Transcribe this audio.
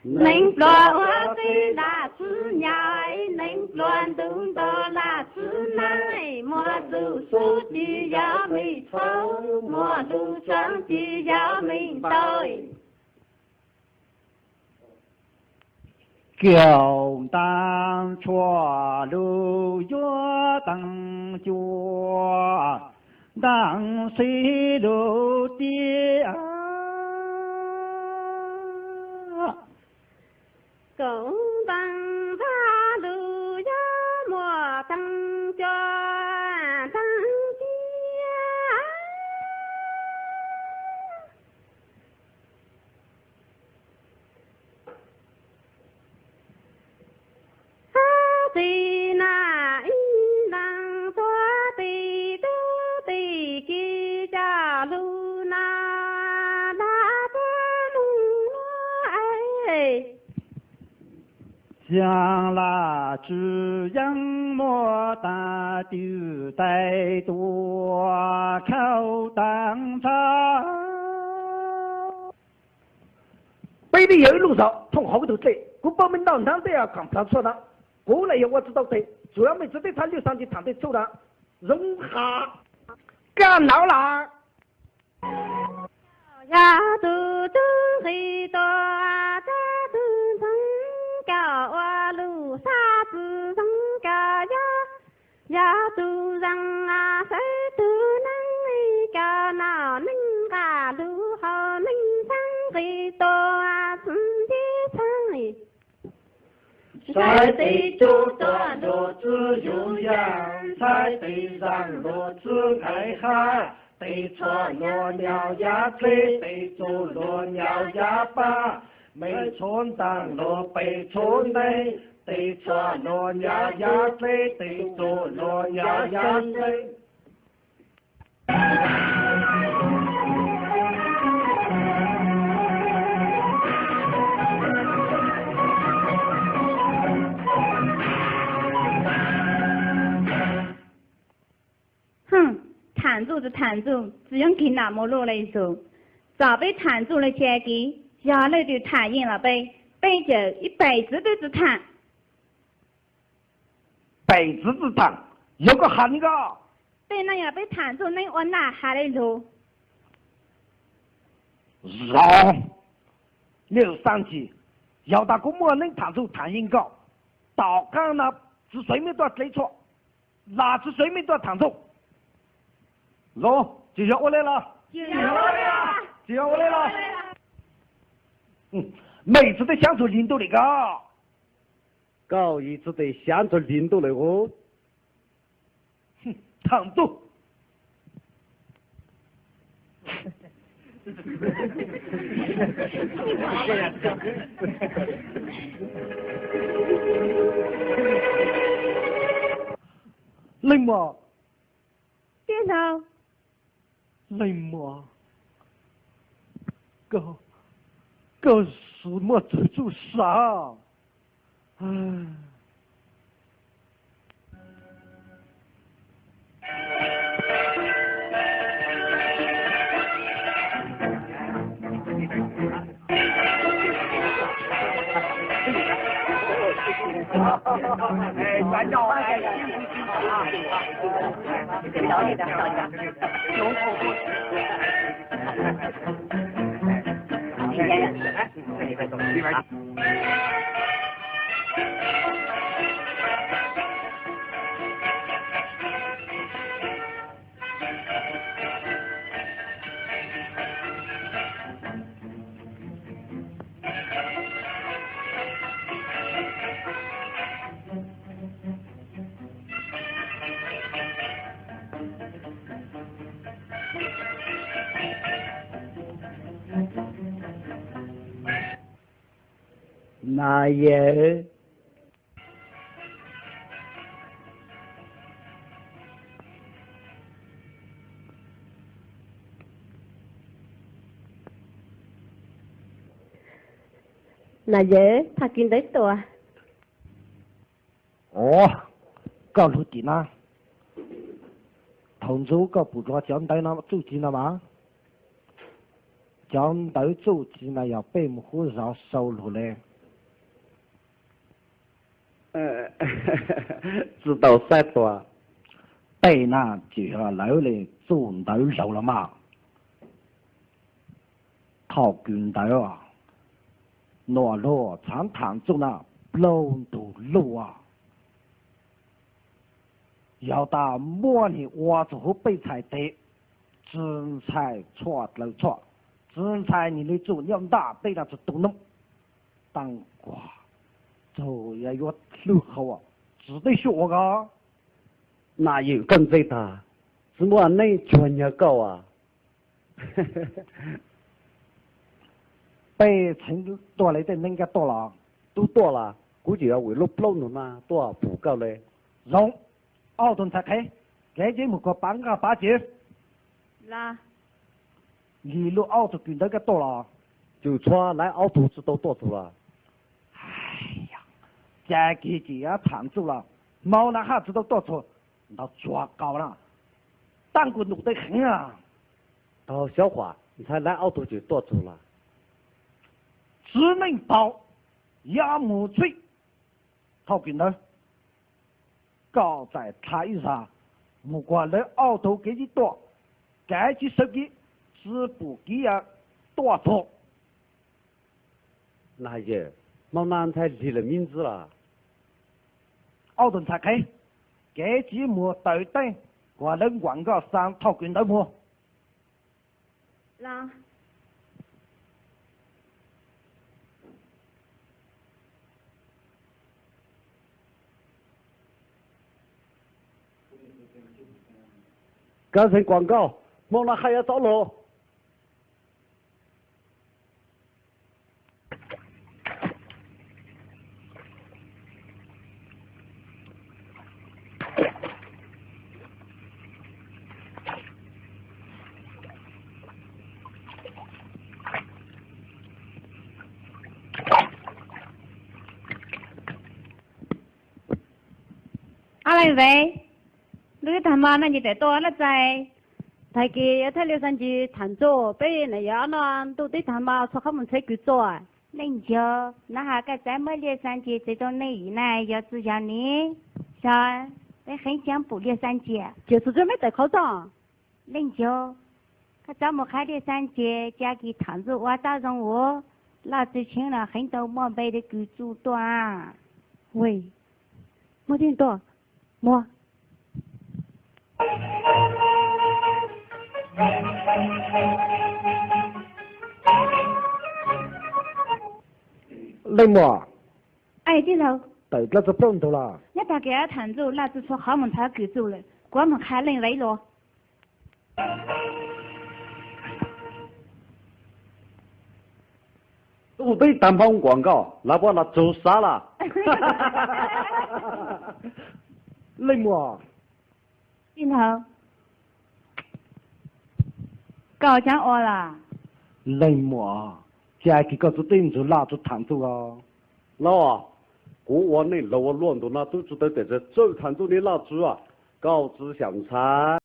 能乱我最大是伢，能乱动到那是奶，莫都说的要没错，莫都讲的要没对。狗当错路越当脚，当水路的啊。公当大路呀，莫当脚当家。对那应当做对都对给家路那个路哎。将那只羊莫打丢带多口当场。北边有一路上从后头走，我把门当当的要看不错的，过来我知道的，主要没知道他路上的躺的走了，容下干闹了。呀，都真很多，这都真高啊路啥子真高呀？呀，都让啊谁都能高那能啊路好能上很多啊自己唱哎。在地就断路子有缘，在地上路子开海，对错落鸟呀吹，对左落鸟呀把，没错当路北错内，对错落鸟呀吹，对左落鸟呀吹。哼，弹住就弹住，只用给那么落来说，早被弹住了些给，下来就弹赢了呗，背着一辈子都是弹。辈子之弹，有个喊个。对那样被弹住，能往哪下来路？让刘三级要打公莫能弹出弹音高，到刚那只水面多对错，哪只水面多弹出。喏，就要我来了，就要我来了，就要我来了。每次都想出领导那个，搞一直得想着领导那个，躺住。冷吗？点头。冷吗？狗是么子做啥？唉。哎，专家，哎，小一点，小一点，有口不你演员，哎，里边去。那也那也他跟得多啊。哦，搞路地呢？通州搞不抓江队那走进了吗？江队走进了要北木湖绕收路嘞。知道晒多。对那就要老来做头手了嘛。套拳头啊，懦弱常躺住那路途路啊。要到末年我就会被踩的，真才错了错，真才你的做要大被那就都弄，当瓜，就要有路好啊，只得学个。哪有咁最大？怎么你专业高啊？被成多来的人家多了，都多了，估计要为了不弄嘛，多不够嘞。容，奥顿才开，给节目个半个八节，啦，一路奥顿军那个多了。就穿来奥图子都多出了。哎呀，这个就要躺住了，冇那下子都多出，到抓高了，当官努得很啊。到小华，你才来奥图就多出了。只能包，也冇吹，套军呢？高在台上，不管你奥图给你多，该去手机，只不给呀多出。那也，毛南才立了名字了。奥顿才开，给节目对等，我能广告上套军头么？啦，搞成广告，毛南还要走路。อะไรเว้หรือทำมานั่นอยู่แต่ตัวละใจไทยกีถ้าเรียกสันจีถันโจ้ไปไหนยานอนตัวที่ทำมาชอบเขามันใช้กุจ้าเล่นเยอะนะฮะก็ใจเมื่อเรียกสันจีจะต้องในนายยาสุยานี้ใช่ไปให้จังปู่เรียกสันจี就是准备戴口罩เล่นเยอะก็จะมาขายเรียกสันจีจะกี่ถันโจ้ว่าตาจงหัวลาจิชิงละให้ตัวมอไป的กุจูตัว喂没听到么你么？哎，对头，对，那就不懂了。你大概谈走，那就说好门他给走了，关门开人来了。都对单方广告，那不那走傻了。你么？对头，搞讲我啦。你么？这个就等住那就谈住啊。老啊，我那老我乱到那都知道在这走谈住的那猪啊，高知相差。